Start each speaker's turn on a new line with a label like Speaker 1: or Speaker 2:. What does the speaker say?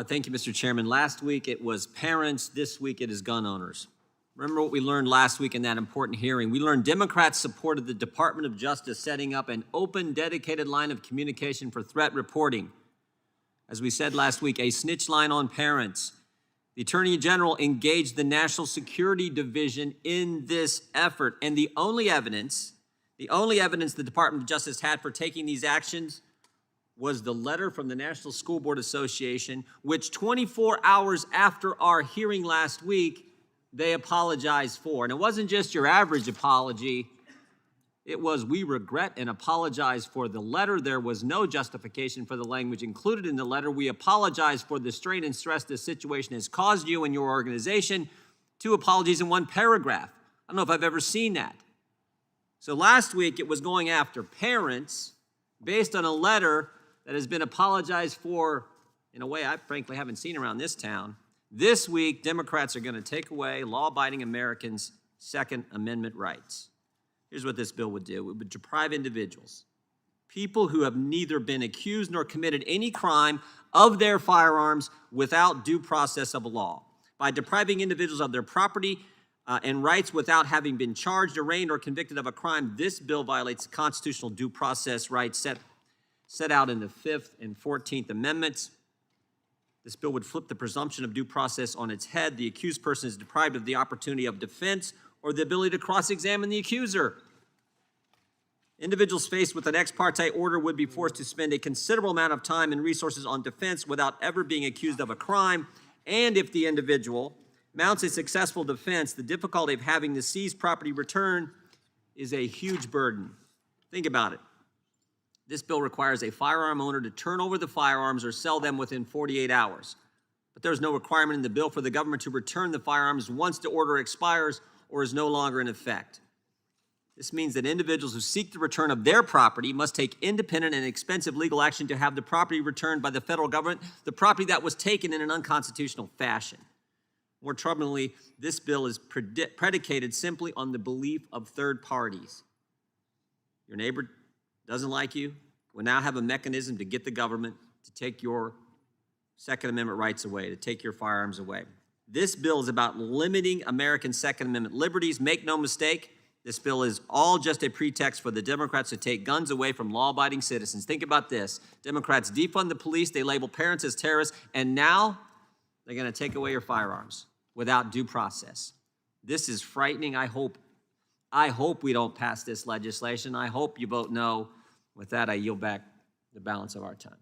Speaker 1: Thank you, Mr. Chairman. Last week it was parents. This week it is gun owners. Remember what we learned last week in that important hearing. We learned Democrats supported the Department of Justice setting up an open, dedicated line of communication for threat reporting. As we said last week, a snitch line on parents. The Attorney General engaged the National Security Division in this effort, and the only evidence the Department of Justice had for taking these actions was the letter from the National School Board Association, which 24 hours after our hearing last week, they apologized for. And it wasn't just your average apology. It was, we regret and apologize for the letter. There was no justification for the language included in the letter. We apologize for the strain and stress this situation has caused you and your organization. 2 apologies in 1 paragraph. I don't know if I've ever seen that. So last week it was going after parents based on a letter that has been apologized for in a way I frankly haven't seen around this town. This week, Democrats are going to take away law-abiding Americans' Second Amendment rights. Here's what this bill would do. It would deprive individuals, people who have neither been accused nor committed any crime, of their firearms without due process of law. By depriving individuals of their property and rights without having been charged, arraigned, or convicted of a crime, this bill violates the constitutional due process rights set out in the 5th and 14th Amendments. This bill would flip the presumption of due process on its head. The accused person is deprived of the opportunity of defense or the ability to cross-examine the accuser. Individuals faced with an ex parte order would be forced to spend a considerable amount of time and resources on defense without ever being accused of a crime. And if the individual mounts a successful defense, the difficulty of having the seized property returned is a huge burden. Think about it. This bill requires a firearm owner to turn over the firearms or sell them within 48 hours. But there's no requirement in the bill for the government to return the firearms once the order expires or is no longer in effect. This means that individuals who seek the return of their property must take independent and expensive legal action to have the property returned by the federal government, the property that was taken in an unconstitutional fashion. More troublingly, this bill is predicated simply on the belief of third parties. Your neighbor doesn't like you, will now have a mechanism to get the government to take your Second Amendment rights away, to take your firearms away. This bill is about limiting American Second Amendment liberties. Make no mistake, this bill is all just a pretext for the Democrats to take guns away from law-abiding citizens. Think about this. Democrats defund the police, they label parents as terrorists, and now they're going to take away your firearms without due process. This is frightening. I hope we don't pass this legislation. I hope you vote no. With that, I yield back the balance of our time.